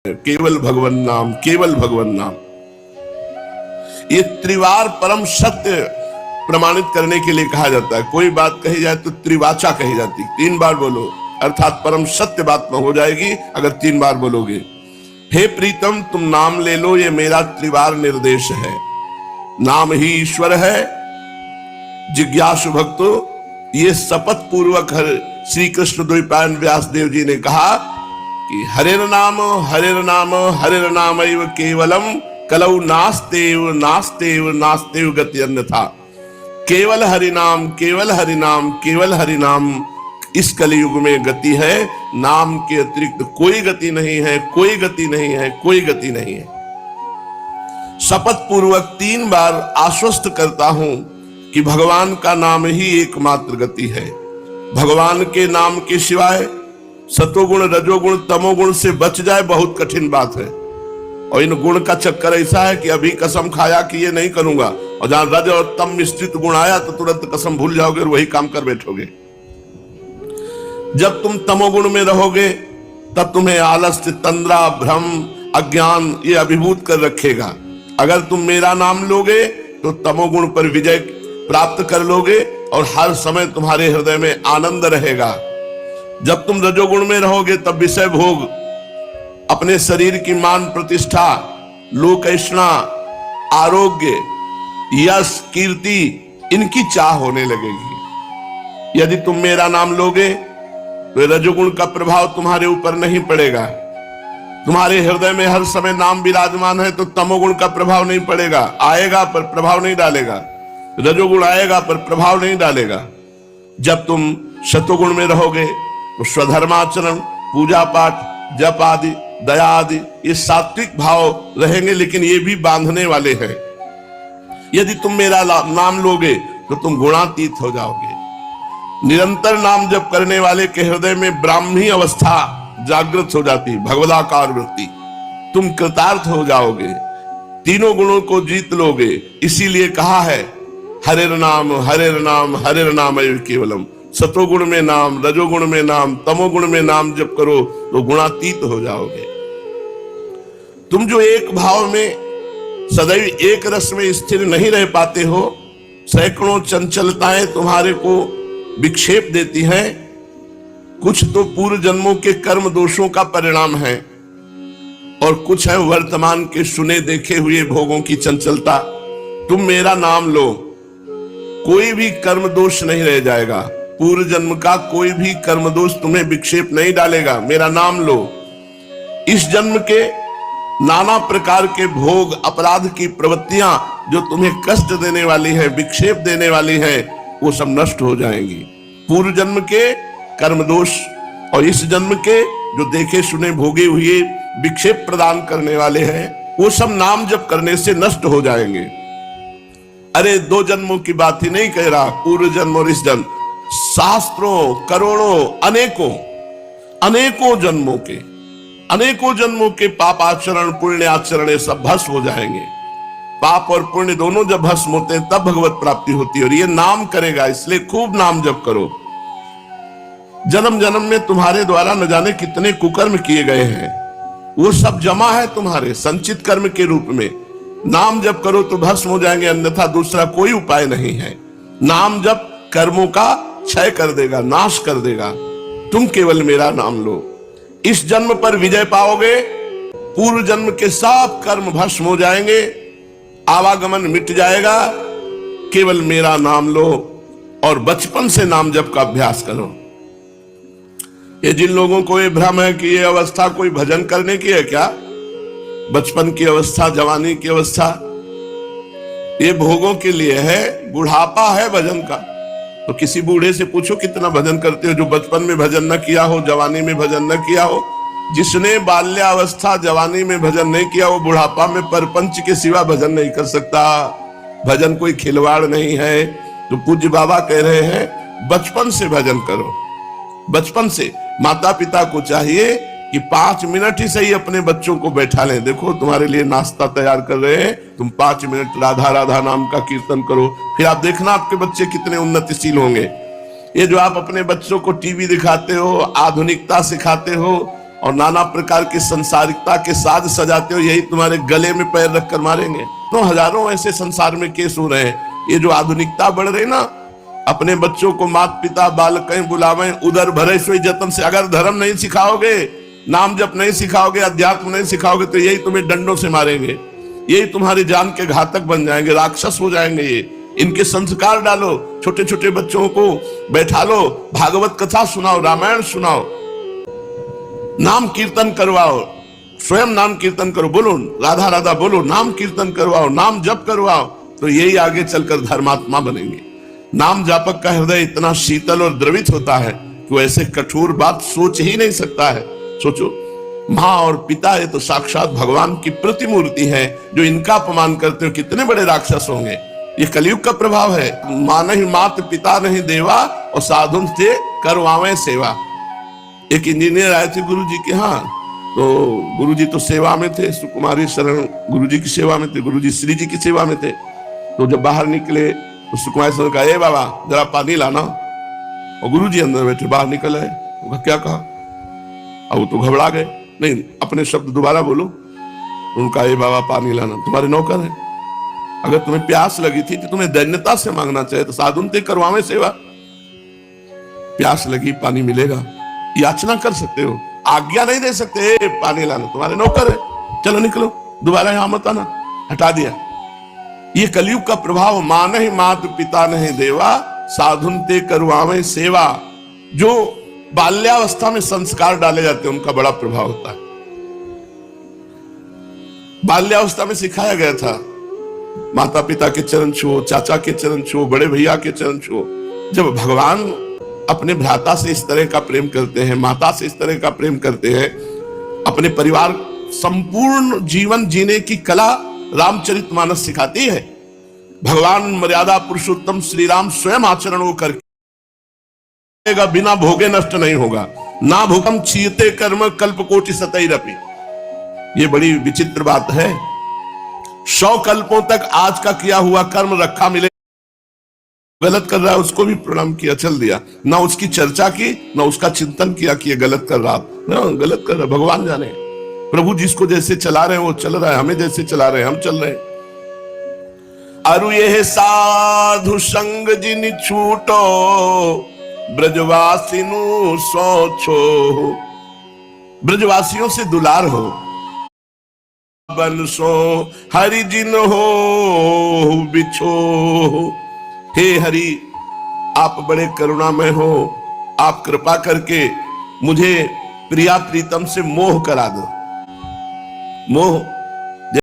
केवल भगवन नाम, केवल भगवन नाम। ये त्रिवार परम सत्य प्रमाणित करने के लिए कहा जाता है। कोई बात कही जाए तो त्रिवाचा कही जाती, 3 बार बोलो, अर्थात परम सत्य बात में हो जाएगी अगर 3 बार बोलोगे। हे प्रीतम, तुम नाम ले लो, ये मेरा त्रिवार निर्देश है। नाम ही ईश्वर है। जिज्ञासु भक्तो, ये शपथ पूर्वक श्री कृष्ण द्वैपायन व्यासदेव जी ने कहा कि हरेर नाम हरेर नाम हरेर नामैव केवलम कलौ नास्तेव नास्तेव नास्तेव गति अन्यथा। केवल हरिनाम, केवल हरिनाम, केवल हरिनाम इस कलयुग में गति है। नाम के अतिरिक्त कोई गति नहीं है, कोई गति नहीं है, कोई गति नहीं है। शपथ पूर्वक 3 बार आश्वस्त करता हूं कि भगवान का नाम ही एकमात्र गति है। भगवान के नाम के सिवाय सतोगुण, रजोगुण, तमोगुण से बच जाए बहुत कठिन बात है। और इन गुण का चक्कर ऐसा है कि अभी कसम खाया कि ये नहीं करूंगा, और जहां रज और तम मिश्रित गुण आया तो तुरंत कसम भूल जाओगे और वही काम कर बैठोगे। जब तुम तमोगुण में रहोगे तब तुम्हें आलस्य, तंद्रा, भ्रम, अज्ञान ये अभिभूत कर रखेगा। अगर तुम मेरा नाम लोगे तो तमोगुण पर विजय प्राप्त कर लोगे और हर समय तुम्हारे हृदय में आनंद रहेगा। जब तुम रजोगुण में रहोगे तब विषय भोग, अपने शरीर की मान प्रतिष्ठा, लोकैष्णा, आरोग्य, यश, कीर्ति, इनकी चाह होने लगेगी। यदि तुम मेरा नाम लोगे तो रजोगुण का प्रभाव तुम्हारे ऊपर नहीं पड़ेगा। तुम्हारे हृदय में हर समय नाम विराजमान है तो तमोगुण का प्रभाव नहीं पड़ेगा। आएगा पर प्रभाव नहीं डालेगा, रजोगुण आएगा पर प्रभाव नहीं डालेगा। जब तुम शतोगुण में रहोगे तो स्वधर्माचरण, पूजा पाठ, जप आदि, दया आदि ये सात्विक भाव रहेंगे, लेकिन ये भी बांधने वाले हैं। यदि तुम मेरा नाम लोगे तो तुम गुणातीत हो जाओगे। निरंतर नाम जप करने वाले के हृदय में ब्राह्मी अवस्था जागृत हो जाती, भगवदाकार वृत्ति। तुम कृतार्थ हो जाओगे, तीनों गुणों को जीत लोगे। इसीलिए कहा है हरेर नाम हरेर नाम हरेर नाम केवलम। सतोगुण में नाम, रजोगुण में नाम, तमोगुण में नाम जप करो तो गुणातीत हो जाओगे। तुम जो एक भाव में सदैव एक रस में स्थिर नहीं रह पाते हो, सैकड़ों चंचलताएं तुम्हारे को विक्षेप देती हैं। कुछ तो पूर्व जन्मों के कर्म दोषों का परिणाम है और कुछ है वर्तमान के सुने देखे हुए भोगों की चंचलता। तुम मेरा नाम लो, कोई भी कर्म दोष नहीं रह जाएगा। पूर्व जन्म का कोई भी कर्म दोष तुम्हें विक्षेप नहीं डालेगा। मेरा नाम लो। इस जन्म के नाना प्रकार के भोग, अपराध की प्रवृत्तियां जो तुम्हें कष्ट देने वाली है, विक्षेप देने वाली है, वो सब नष्ट हो जाएंगी। पूर्व जन्म के कर्म दोष और इस जन्म के जो देखे सुने भोगे हुए विक्षेप प्रदान करने वाले हैं, वो सब नाम जप करने से नष्ट हो जाएंगे। अरे 2 जन्मों की बात ही नहीं कह रहा, पूर्व जन्म और इस जन्म, शास्त्रों, करोड़ों, अनेकों जन्मों के पाप आचरण, पुण्य आचरण ये सब भस्म हो जाएंगे। पाप और पुण्य दोनों जब भस्म होते हैं तब भगवत प्राप्ति होती है। और ये नाम करेगा, इसलिए खूब नाम जप करो। जन्म जन्म में तुम्हारे द्वारा न जाने कितने कुकर्म किए गए हैं, वो सब जमा है तुम्हारे संचित कर्म के रूप में। नाम जप करो तो भस्म हो जाएंगे, अन्यथा दूसरा कोई उपाय नहीं है। नाम जप कर्मों का क्षय कर देगा, नाश कर देगा। तुम केवल मेरा नाम लो, इस जन्म पर विजय पाओगे। पूर्व जन्म के सब कर्म भस्म हो जाएंगे, आवागमन मिट जाएगा। केवल मेरा नाम लो और बचपन से नाम जप का अभ्यास करो। ये जिन लोगों को ये भ्रम है कि ये अवस्था कोई भजन करने की है, क्या बचपन की अवस्था, जवानी की अवस्था ये भोगों के लिए है, बुढ़ापा है भजन का। तो किसी बूढ़े से पूछो कितना भजन करते हो जो बचपन में भजन न किया हो, जवानी में भजन न किया हो। जिसने बाल्यावस्था, जवानी में भजन नहीं किया, वो बुढ़ापा में परपंच के सिवा भजन नहीं कर सकता। भजन कोई खिलवाड़ नहीं है। तो पूज्य बाबा कह रहे हैं बचपन से भजन करो। बचपन से माता पिता को चाहिए कि 5 मिनट ही सही अपने बच्चों को बैठा लें। देखो तुम्हारे लिए नाश्ता तैयार कर रहे हैं, तुम 5 मिनट राधा राधा नाम का कीर्तन करो, फिर आप देखना आपके बच्चे कितने उन्नतिशील होंगे। ये जो आप अपने बच्चों को टीवी दिखाते हो, आधुनिकता सिखाते हो और नाना प्रकार की संसारिकता के साज सजाते हो, यही तुम्हारे गले में पैर रखकर मारेंगे। तो हजारों ऐसे संसार में केस हो रहे हैं। ये जो आधुनिकता बढ़ रही ना, अपने बच्चों को माता पिता बालकें बुलावें उधर भरे सोई जतन से। अगर धर्म नहीं सिखाओगे, नाम जप नहीं सिखाओगे, अध्यात्म नहीं सिखाओगे, तो यही तुम्हें डंडों से मारेंगे, यही तुम्हारी जान के घातक बन जाएंगे, राक्षस हो जाएंगे। ये इनके संस्कार डालो, छोटे छोटे बच्चों को बैठा लो, भागवत कथा सुनाओ, रामायण सुनाओ, नाम कीर्तन करवाओ, स्वयं नाम कीर्तन करो, बोलो राधा राधा बोलो, नाम कीर्तन करवाओ, नाम जप करवाओ, तो यही आगे चलकर धर्मात्मा बनेंगे। नाम जापक का हृदय इतना शीतल और द्रवित होता है कि वो ऐसे कठोर बात सोच ही नहीं सकता है। सोचो, माँ और पिता ये तो साक्षात भगवान की प्रतिमूर्ति है, जो इनका अपमान करते हो कितने बड़े राक्षस होंगे। ये कलयुग का प्रभाव है। माँ नहीं मात पिता नहीं देवा और साधुन से करवावे सेवा। एक इंजीनियर आए थे गुरु जी के यहाँ, तो गुरु जी तो सेवा में थे, सुकुमारी शरण गुरु जी की सेवा में थे, गुरु जी श्री जी की सेवा में थे। तो जब बाहर निकले तो सुकुमारी शरण कहा, ए बाबा जरा पानी लाना। और गुरु जी अंदर बैठे, बाहर निकल आए, क्या कहा? अब वो तो घबरा गए, नहीं अपने शब्द दोबारा बोलो। उनका, ए बाबा पानी लाना, तुम्हारे नौकर है, अगर तुम्हें प्यास लगी थी तो तुम्हें दैन्यता से मांगना चाहिए, तो साधुन ते करवावे सेवा। प्यास लगी पानी मिलेगा, याचना कर सकते हो, आज्ञा नहीं दे सकते पानी लाना, तुम्हारे नौकर है, चलो निकलो, दोबारा यहां मत आना, हटा दिया। ये कलयुग का प्रभाव। मां नहीं मात पिता नहीं देवा, साधुन ते करवावे सेवा। जो बाल्यावस्था में संस्कार डाले जाते हैं उनका बड़ा प्रभाव होता है। बाल्यावस्था में सिखाया गया था, माता पिता के चरण छुओ, चाचा के चरण छुओ, बड़े भैया के चरण छुओ। जब भगवान अपने भ्राता से इस तरह का प्रेम करते हैं, माता से इस तरह का प्रेम करते हैं, अपने परिवार संपूर्ण जीवन जीने की कला रामचरितमानस सिखाती है। भगवान मर्यादा पुरुषोत्तम श्री राम स्वयं आचरण वो करके बिना भोगे नष्ट नहीं होगा। ना भोगम चीते कर्म कल्प कोटि सतैरपि। ये बड़ी विचित्र बात है। 100 कल्पों तक आज का किया हुआ कर्म रखा मिले। गलत कर रहा है उसको भी प्रणाम किया, चल दिया, ना उसकी चर्चा की ना उसका चिंतन किया कि ये गलत कर रहा, ना गलत कर रहा, भगवान जाने। प्रभु जिसको जैसे चला रहे हैं वो चल रहा है, हमें जैसे चला रहे हैं हम चल रहे हैं। अरु ये साधु संग जिन छूटो, ब्रजवासिनु सोचो। ब्रजवासियों से दुलार हो, बंसो हरि जिन हो बिछो। हे हरि, आप बड़े करुणामय हो, आप कृपा करके मुझे प्रिया प्रीतम से मोह करा दो। मोह